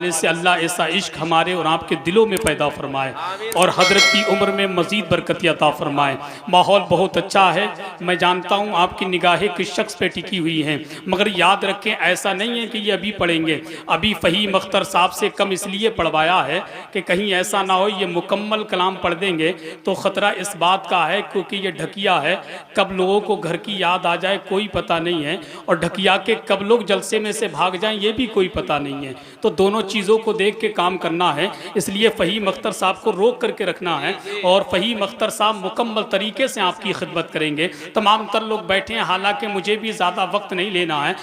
से अल्लाह ऐसा इश्क हमारे और आपके दिलों में पैदा फरमाए और हजरत की उम्र में मज़ीद बरकत अता फरमाए। माहौल बहुत अच्छा है, मैं जानता हूँ आपकी निगाहें किस शख्स पे टिकी हुई हैं, मगर याद रखें ऐसा नहीं है कि ये अभी पढ़ेंगे। अभी फ़हीम अख्तर साहब से कम इसलिए पढ़वाया है कि कहीं ऐसा ना हो ये मुकम्मल कलाम पढ़ देंगे तो ख़तरा इस बात का है, क्योंकि ये ढकिया है, कब लोगों को घर की याद आ जाए कोई पता नहीं है, और ढकिया के कब लोग जलसे में से भाग जाएं ये भी कोई पता नहीं है। तो दोनों चीज़ों को देख के काम करना है, इसलिए फ़हीम अख्तर साहब को रोक करके रखना है और फ़हीम अख्तर साहब मुकम्मल तरीके से आपकी खिदमत करेंगे। तमाम तर लोग बैठे हैं, हालांकि मुझे भी ज़्यादा वक्त नहीं लेना है।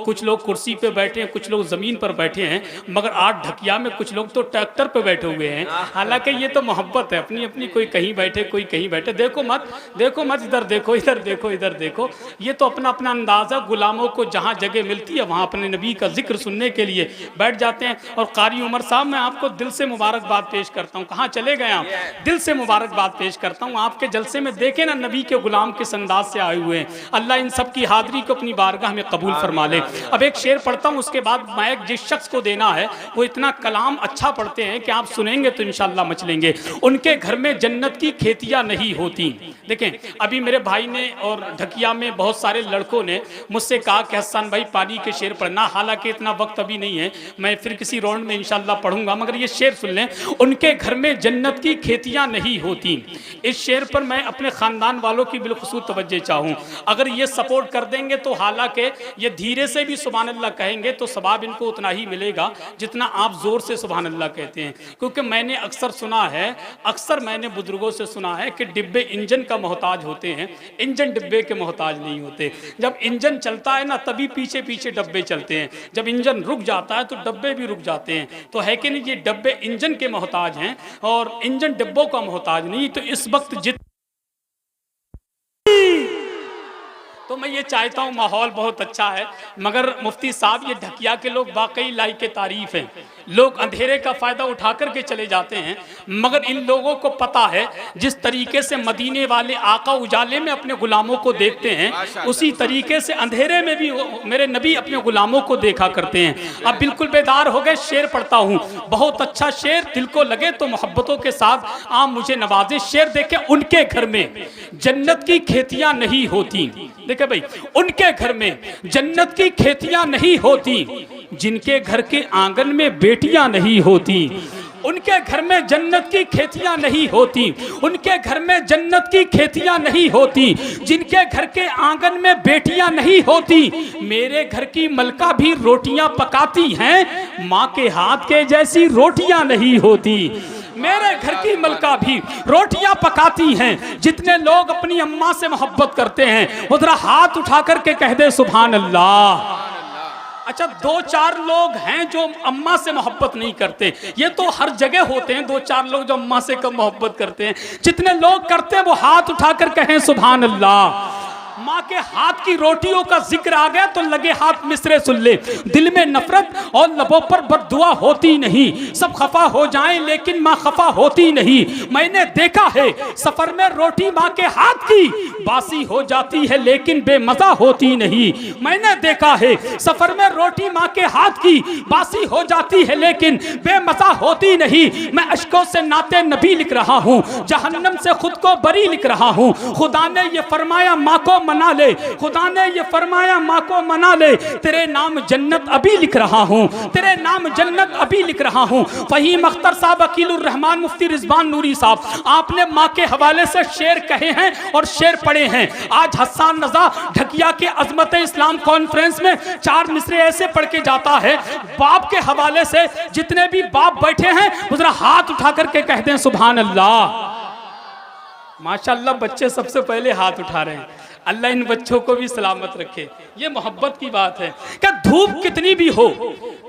कुछ लोग कुर्सी पे बैठे हैं, कुछ लोग ज़मीन पर बैठे हैं, मगर आज ढकिया में कुछ लोग तो ट्रैक्टर पे बैठे हुए हैं। हालांकि ये तो मोहब्बत है, अपनी अपनी, कोई कहीं बैठे कोई कहीं बैठे। देखो मत इधर देखो, इधर देखो, इधर देखो, ये तो अपना अपना अंदाज़ा। गुलामों को जहाँ जगह मिलती है वहाँ अपने नबी का जिक्र सुनने के लिए बैठ जाते हैं। और कारी उमर साहब, मैं आपको दिल से मुबारकबाद पेश करता हूँ। कहाँ चले गए आप? दिल से मुबारकबाद पेश करता हूँ। आपके जलसे में देखे ना नबी के गुलाम किस अंदाज से आए हुए हैं। अल्लाह इन सब की हाजिरी को अपनी बारगाह में कबूल फरमा ले। अब एक शेर पढ़ता हूँ, उसके बाद माइक जिस शख्स को देना है वो इतना कलाम अच्छा पढ़ते हैं कि आप सुनेंगे तो इंशाअल्लाह मचलेंगे। उनके घर में जन्नत की खेतियाँ नहीं होती। देखें, अभी मेरे भाई ने और ढकिया में बहुत सारे लड़कों ने मुझसे कहा कि हसन भाई पानी के शेर पढ़ना, हालांकि इतना वक्त अभी नहीं है, मैं फिर किसी राउंड में इंशाअल्लाह पढ़ूंगा, मगर ये शेर सुन लें। उनके घर में जन्नत की खेतियां नहीं होती। इस शेर पर मैं अपने ख़ानदान वालों की बिलखुसूस तवज्जो चाहूँ। अगर ये सपोर्ट कर देंगे तो हालांकि ये धीरे से भी सुभान अल्लाह कहेंगे तो सवाब इनको उतना ही मिलेगा जितना आप ज़ोर से सुभान अल्लाह कहते हैं। क्योंकि मैंने अक्सर सुना है, अक्सर मैंने बुजुर्गों से सुना है कि डिब्बे इंजन का मोहताज होते हैं, इंजन डिब्बे के मोहताज नहीं होते। जब इंजन चलता है ना तभी पीछे पीछे डब्बे चलते हैं, जब इंजन रुक जाता है तो डब्बे भी रुक जाते हैं। तो है कि नहीं, ये डब्बे इंजन के मोहताज हैं और इंजन डिब्बों का मोहताज नहीं। तो इस वक्त तो मैं ये चाहता हूँ, माहौल बहुत अच्छा है, मगर मुफ्ती साहब ये ढकिया के लोग वाकई लाइक के तारीफ हैं। लोग अंधेरे का फ़ायदा उठा करके चले जाते हैं, मगर इन लोगों को पता है जिस तरीके से मदीने वाले आका उजाले में अपने गुलामों को देखते हैं, उसी तरीके से अंधेरे में भी मेरे नबी अपने गुलामों को देखा करते हैं। अब बिल्कुल बेदार हो गए, शेर पढ़ता हूँ, बहुत अच्छा शेर, दिल को लगे तो मोहब्बतों के साथ आप मुझे नवाजे। शेर देखे, उनके घर में जन्नत की खेतियाँ नहीं होती। देखे भाई, उनके घर में जन्नत की खेतियां नहीं होती, जिनके घर के आंगन में बेटियां नहीं होती। उनके घर में जन्नत की खेतियां नहीं होती, उनके घर में जन्नत की खेतियां नहीं होती, जिनके घर के आंगन में बेटियां नहीं होती। मेरे घर की मलका भी रोटियां पकाती हैं, माँ के हाथ के जैसी रोटियां नहीं होती। मेरे घर की मलका भी रोटियां पकाती हैं। जितने लोग अपनी अम्मा से मोहब्बत करते हैं वो जरा हाथ उठा करके कह दे सुभान अल्लाह। अच्छा, 2-4 लोग हैं जो अम्मा से मोहब्बत नहीं करते, ये तो हर जगह होते हैं 2-4 लोग जो अम्मा से कम मोहब्बत करते हैं। जितने लोग करते हैं वो हाथ उठाकर कहें सुभान अल्लाह। माँ के हाथ की रोटियों का जिक्र आ गया तो लगे हाथ मिसरे सुन ले। दिल में नफरत और लबों पर बद्दुआ होती नहीं, सब खफा हो जाएं लेकिन माँ खफा होती नहीं। मैंने देखा है सफर में रोटी माँ के हाथ की बासी हो जाती है लेकिन बेमजा होती नहीं। मैंने देखा है सफर में रोटी माँ के हाथ की बासी हो जाती है लेकिन बेमजा होती नहीं। मैं अश्कों से नाते नबी लिख रहा हूँ, जहन्नम से खुद को बरी लिख रहा हूँ। खुदा ने ये फरमाया माँ को मना ले, खुदा ने ये फरमाया माँ को मना ले। तेरे नाम जन्नत अभी लिख रहा हूँ, तेरे नाम जन्नत अभी लिख रहा हूँ। फ़हीम अख्तर साहब, अकीलुर रहमान, मुफ्ती रिजवान नूरी साहब, आपने माँ के हवाले से शेर कहे हैं और शेर पढ़े हैं। आज हसन रज़ा ढकिया के अज़मत इस्लाम कॉन्फ्रेंस में 4 मिसरे ऐसे पढ़ के जाता है, बाप के हवाले से। जितने भी बाप बैठे हैं वो जरा हाथ उठा करके कह दें सुभान अल्लाह। माशाअल्लाह, बच्चे सबसे पहले हाथ उठा रहे हैं। अल्लाह इन बच्चों को भी सलामत रखे। ये मोहब्बत की बात है कि धूप कितनी भी हो,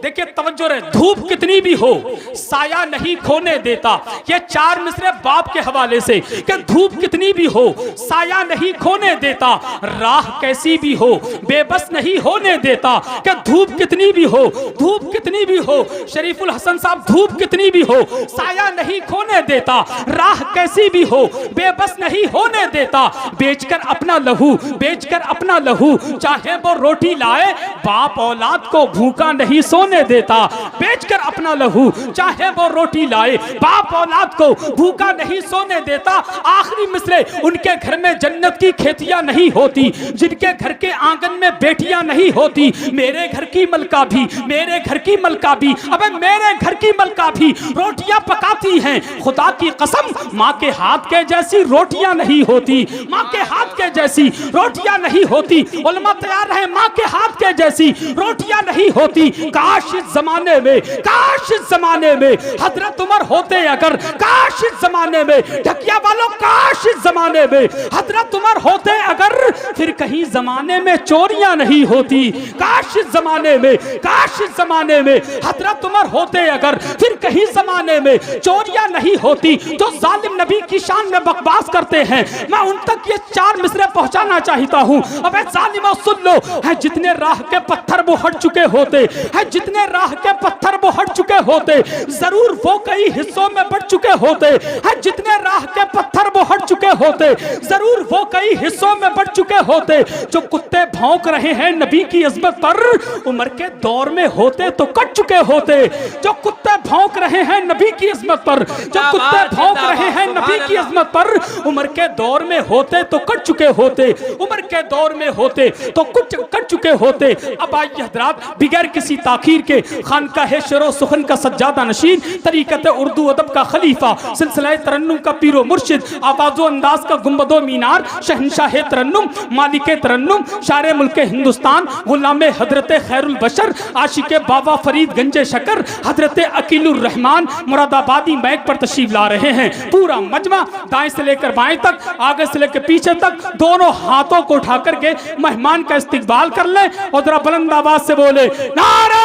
देखिए तवज्जो रहे, धूप कितनी भी हो साया नहीं खोने देता। ये 4 मिसरे बाप के हवाले से कि धूप कितनी भी हो साया नहीं खोने देता, राह कैसी भी हो बेबस नहीं होने देता। कि धूप कितनी भी हो, धूप कितनी भी हो, शरीफुल हसन साहब, धूप कितनी भी हो साया नहीं खोने देता, राह कैसी भी हो बेबस नहीं होने देता। बेचकर अपना लहू लहू, बेचकर अपना लहू, चाहे वो रोटी लाए बाप औलाद को भूखा नहीं सोने देता। बेचकर अपना लहू, चाहे वो रोटी लाए बाप औलाद को भूखा नहीं सोने देता। आखिरी मिसरे, उनके घर में जन्नत की खेतियां नहीं होती, जिनके घर के आंगन में बेटियां नहीं होती। मेरे घर की मलका भी, मेरे घर की मलका भी, अबे मेरे घर की मलका भी रोटियां पकाती हैं। खुदा की कसम, माँ के हाथ के जैसी रोटियां नहीं होती, माँ के हाथ के जैसी रोटियां नहीं होती। उलमा तैयार है, माँ के हाथ के जैसी रोटियां नहीं होती। काश इस जमाने में, काश इस जमाने में हजरत उमर होते अगर, काश इस जमाने में ढकिया वालों, काश इस जमाने में हजरत उमर होते अगर, फिर कहीं जमाने में चोरियां नहीं होती। काश इस जमाने में, काश इस जमाने में हजरत उमर होते अगर, फिर कहीं जमाने में चोरियां नहीं होती। जो जालिम नबी की शान में बकवास करते हैं, मैं उन तक ये 4 मिसरे पहुंचाना चाहता हूं। अबे जालिमों सुन लो, है जितने राह के पत्थर वो हट चुके होते, है जितने राह के पत्थर वो हट चुके होते, जरूर वो कई हिस्सों में बढ़ चुके होते। है जितने राह के पत्थर वो हट चुके होते, जरूर वो कई हिस्सों में बढ़ चुके होते। जो कुत्ते भौंक रहे हैं नबी की अज़मत पर, उमर के दौर में होते तो कट चुके होते। जो कुत्ते भौंक रहे हैं नबी की अज़मत पर, जो कुत्ते भौंक रहे हैं नबी की अज़मत पर, उमर के दौर में होते तो कट चुके होते, उमर के दौर में होते तो कुछ कट चुके होते। अब आइए हज़रात, बिगैर किसी ताखीर के खानकाह शेरो सुखन का सज्जादा नशीन, तरीक़त उर्दू अदब का खलीफा, सिलसिला तरन्नुम का पीरो मुर्शिद, आवाज़ो अंदाज का गुंबदो मीनार, शहंशाह तरन्नुम, मालिक तरन्नुम, शारे मुल्क हिंदुस्तान, गुलाम हजरत खैरुल बशर, आशिक बाबा फरीद गंजे शकर, हजरत अकीलुर रहमान मुरादाबादी मैक पर तशरीफ ला रहे हैं। पूरा मजमा दाएं से लेकर बाएं तक, आगे से लेकर पीछे तक, दोनों हाथों को उठा करके मेहमान का इस्तकबाल कर ले और जरा बुलंद आवाज से बोले, नारे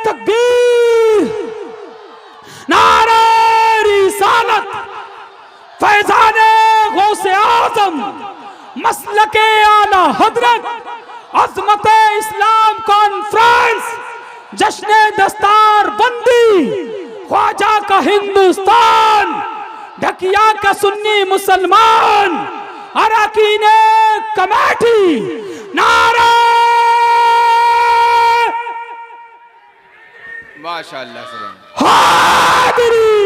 तकबीर, नारे रिसालत, फैज़ाने गौसे आज़म, मसलके आला हजरत, अज़मत इस्लाम कॉन्फ्रेंस, जश्न दस्तार बंदी, ख्वाजा का हिंदुस्तान, ढकिया का सुन्नी मुसलमान, अरकीने कमेटी, नारे माशाअल्लाह। हाज़िरी।